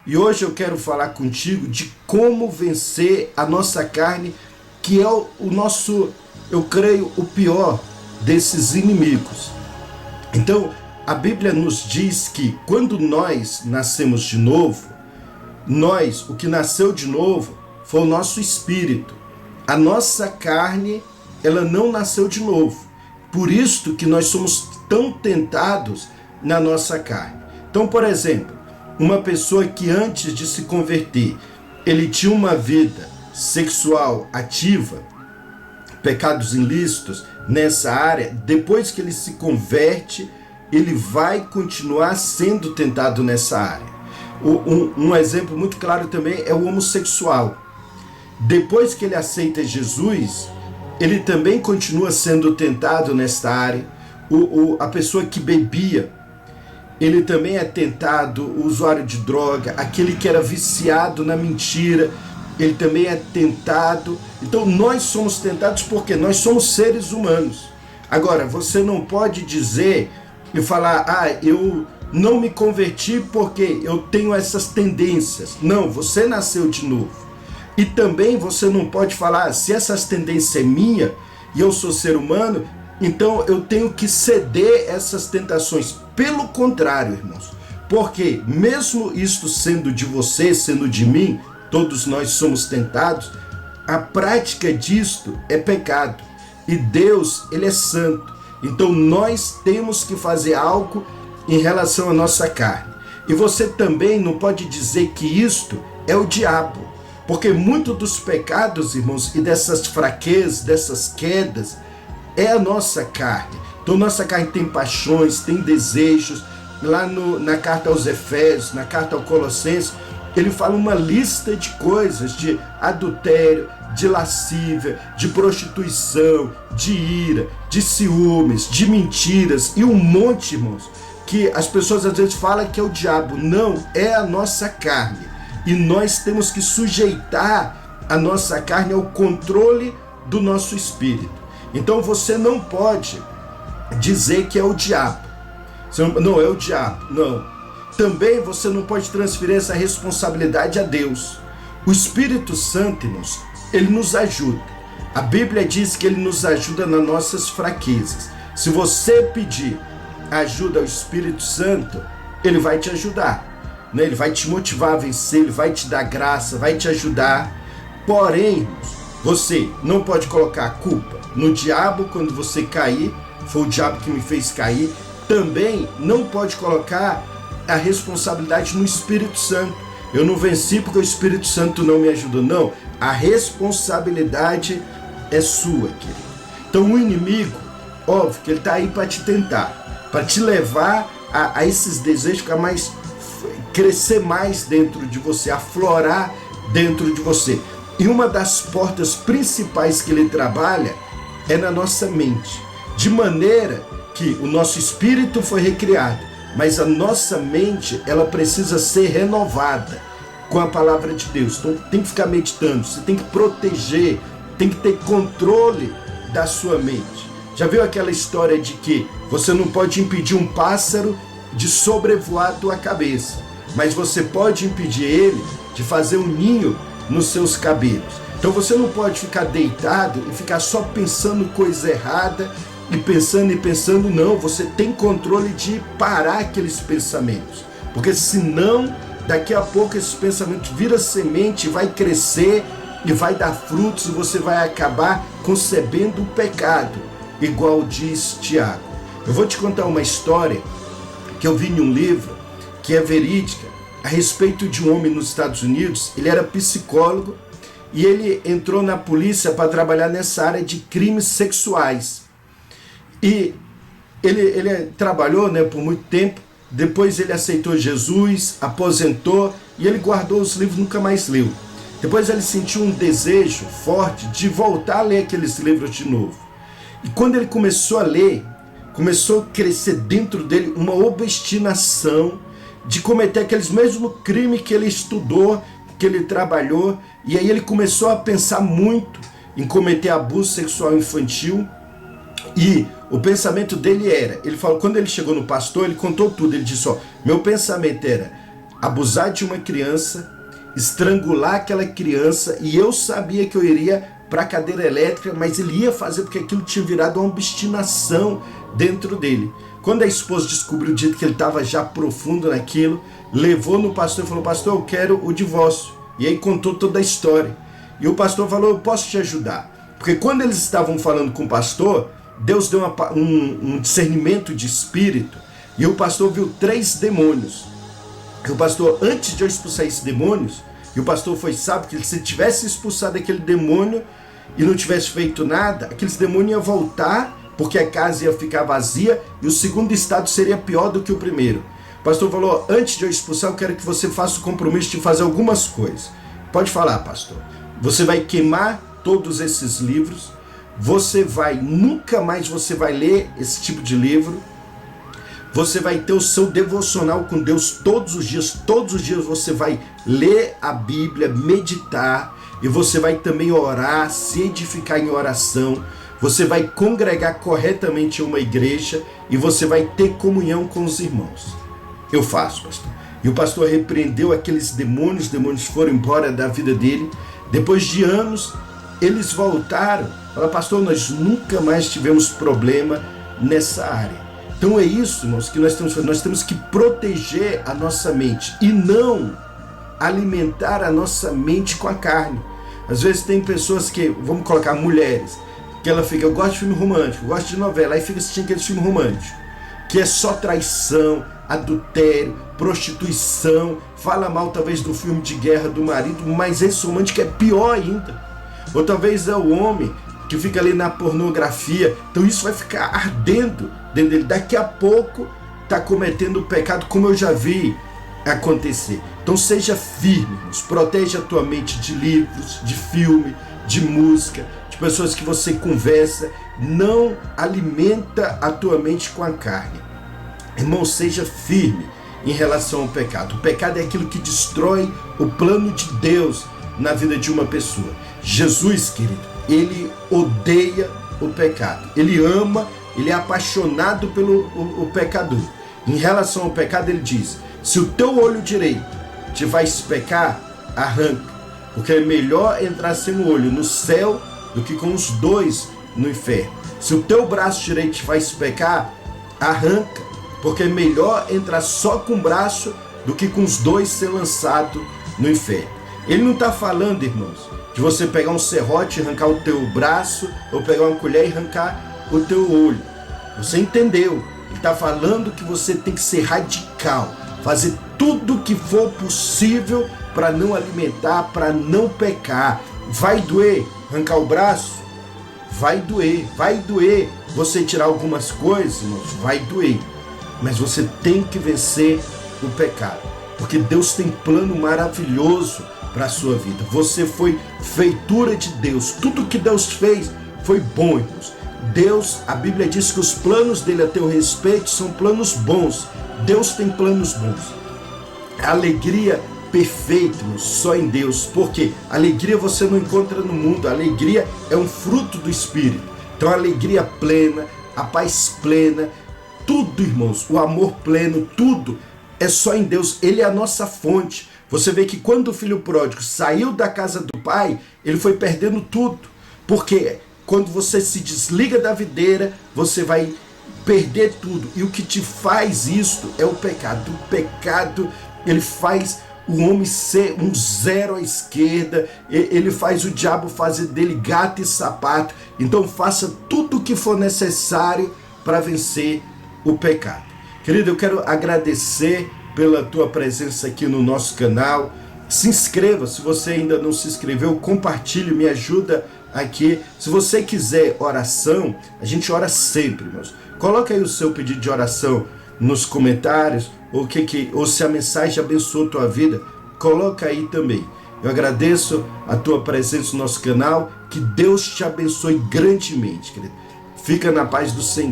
E hoje eu quero falar contigo de como vencer a nossa carne, que é o nosso, eu creio, o pior desses inimigos. Então, a Bíblia nos diz que quando nós nascemos de novo, o que nasceu de novo foi o nosso espírito. A nossa carne, ela não nasceu de novo. Por isso que nós somos tão tentados na nossa carne. Então, por exemplo, uma pessoa que antes de se converter, ele tinha uma vida sexual ativa, pecados ilícitos nessa área, depois que ele se converte, ele vai continuar sendo tentado nessa área. Um exemplo muito claro também é o homossexual. Depois que ele aceita Jesus, ele também continua sendo tentado nesta área. A pessoa que bebia, ele também é tentado. O usuário de droga, aquele que era viciado na mentira, ele também é tentado. Então nós somos tentados porque nós somos seres humanos. Agora, você não pode dizer e falar, eu não me converti porque eu tenho essas tendências. Não, você nasceu de novo. E também você não pode falar, se essas tendências é minha e eu sou ser humano, então eu tenho que ceder essas tentações. Pelo contrário, irmãos, porque mesmo isto sendo de você, sendo de mim, todos nós somos tentados, a prática disto é pecado. E Deus, ele é santo. Então nós temos que fazer algo em relação à nossa carne. E você também não pode dizer que isto é o diabo. Porque muito dos pecados, irmãos, e dessas fraquezas, dessas quedas, é a nossa carne. Então nossa carne tem paixões, tem desejos. Lá na carta aos Efésios, na carta aos Colossenses, ele fala uma lista de coisas, de adultério, de lascívia, de prostituição, de ira, de ciúmes, de mentiras e um monte, irmãos, que as pessoas às vezes falam que é o diabo. Não, é a nossa carne. E nós temos que sujeitar a nossa carne ao controle do nosso espírito. Então você não pode dizer que é o diabo. Não, é o diabo, não. Também você não pode transferir essa responsabilidade a Deus. O Espírito Santo, irmãos, ele nos ajuda. A Bíblia diz que ele nos ajuda nas nossas fraquezas. Se você pedir ajuda ao Espírito Santo, ele vai te ajudar. Ele vai te motivar a vencer, ele vai te dar graça, vai te ajudar. Porém, você não pode colocar a culpa no diabo quando você cair. Foi o diabo que me fez cair. Também não pode colocar a responsabilidade no Espírito Santo. Eu não venci porque o Espírito Santo não me ajudou. Não, a responsabilidade é sua, querido. Então o inimigo, óbvio que ele está aí para te tentar, para te levar a esses desejos ficar mais, crescer mais dentro de você, aflorar dentro de você. E uma das portas principais que ele trabalha é na nossa mente, de maneira que o nosso espírito foi recriado, mas a nossa mente, ela precisa ser renovada com a palavra de Deus. Então tem que ficar meditando, você tem que proteger, tem que ter controle da sua mente. Já viu aquela história de que você não pode impedir um pássaro de sobrevoar a tua cabeça, mas você pode impedir ele de fazer um ninho nos seus cabelos. Então você não pode ficar deitado e ficar só pensando coisa errada e pensando, não. Você tem controle de parar aqueles pensamentos, porque senão daqui a pouco esse pensamento vira semente, vai crescer e vai dar frutos e você vai acabar concebendo o pecado, igual diz Tiago. Eu vou te contar uma história que eu vi em um livro que é verídica, a respeito de um homem nos Estados Unidos. Ele era psicólogo e ele entrou na polícia para trabalhar nessa área de crimes sexuais. E ele trabalhou, por muito tempo. Depois ele aceitou Jesus, aposentou e ele guardou os livros, nunca mais leu. Depois ele sentiu um desejo forte de voltar a ler aqueles livros de novo. E quando ele começou a ler, começou a crescer dentro dele uma obstinação de cometer aqueles mesmos crimes que ele estudou, que ele trabalhou. E aí ele começou a pensar muito em cometer abuso sexual infantil. E o pensamento dele era, ele falou, quando ele chegou no pastor, ele contou tudo. Ele disse, meu pensamento era, abusar de uma criança, estrangular aquela criança, e eu sabia que eu iria para a cadeira elétrica, mas ele ia fazer porque aquilo tinha virado uma obstinação dentro dele. Quando a esposa descobriu o dito que ele estava já profundo naquilo, levou no pastor e falou: pastor, eu quero o divórcio. E aí contou toda a história. E o pastor falou: eu posso te ajudar. Porque quando eles estavam falando com o pastor, Deus deu um discernimento de espírito, e o pastor viu 3 demônios. E o pastor, antes de eu expulsar esses demônios, e o pastor foi sábio, que se ele tivesse expulsado aquele demônio e não tivesse feito nada, aqueles demônios iam voltar, porque a casa ia ficar vazia, e o segundo estado seria pior do que o primeiro. O pastor falou: antes de eu expulsar, eu quero que você faça o compromisso de fazer algumas coisas. Pode falar, pastor. Você vai queimar todos esses livros, nunca mais você vai ler esse tipo de livro, você vai ter o seu devocional com Deus todos os dias você vai ler a Bíblia, meditar, e você vai também orar, se edificar em oração, você vai congregar corretamente em uma igreja, e você vai ter comunhão com os irmãos. Eu faço, pastor. E o pastor repreendeu aqueles demônios, os demônios foram embora da vida dele. Depois de anos, eles voltaram. Falaram: pastor, nós nunca mais tivemos problema nessa área. Então é isso, irmãos, que nós temos que fazer. Nós temos que proteger a nossa mente e não alimentar a nossa mente com a carne. Às vezes tem pessoas que, vamos colocar mulheres, que ela fica: eu gosto de filme romântico, eu gosto de novela, aí fica assistindo aquele filme romântico, que é só traição, adultério, prostituição, fala mal talvez do filme de guerra do marido, mas esse romântico é pior ainda. Ou talvez é o homem que fica ali na pornografia, então isso vai ficar ardendo dentro dele. Daqui a pouco está cometendo o pecado, como eu já vi acontecer. Então seja firme, irmãos. Protege a tua mente de livros, de filme, de música, de pessoas que você conversa. Não alimenta a tua mente com a carne. Irmão, seja firme em relação ao pecado. O pecado é aquilo que destrói o plano de Deus na vida de uma pessoa. Jesus, querido, ele odeia o pecado. Ele ama, ele é apaixonado pelo o pecador. Em relação ao pecado, ele diz: se o teu olho direito te faz pecar, arranca. Porque é melhor entrar sem o olho no céu do que com os 2 no inferno. Se o teu braço direito te faz pecar, arranca. Porque é melhor entrar só com o braço do que com os 2 ser lançado no inferno. Ele não está falando, irmãos, de você pegar um serrote e arrancar o teu braço, ou pegar uma colher e arrancar o teu olho. Você entendeu? Ele está falando que você tem que ser radical, fazer tudo o que for possível para não alimentar, para não pecar. Vai doer arrancar o braço? Vai doer. Você tirar algumas coisas, irmãos, vai doer. Mas você tem que vencer o pecado, porque Deus tem plano maravilhoso para a sua vida. Você foi feitura de Deus. Tudo que Deus fez foi bom, irmãos. Deus, a Bíblia diz que os planos dele a teu respeito são planos bons. Deus tem planos bons. A alegria perfeita, irmãos, só em Deus. Porque alegria você não encontra no mundo. A alegria é um fruto do Espírito. Então a alegria plena, a paz plena, tudo, irmãos, o amor pleno, tudo é só em Deus. Ele é a nossa fonte. Você vê que quando o filho pródigo saiu da casa do pai, ele foi perdendo tudo. Porque quando você se desliga da videira, você vai perder tudo. E o que te faz isto é o pecado. O pecado, ele faz o homem ser um zero à esquerda. Ele faz o diabo fazer dele gato e sapato. Então faça tudo o que for necessário para vencer o pecado. Querido, eu quero agradecer pela tua presença aqui no nosso canal. Se inscreva, se você ainda não se inscreveu, compartilhe, me ajuda aqui. Se você quiser oração, a gente ora sempre, irmãos. Coloca aí o seu pedido de oração nos comentários, ou se a mensagem abençoou a tua vida, coloca aí também. Eu agradeço a tua presença no nosso canal, que Deus te abençoe grandemente, querido. Fica na paz do Senhor.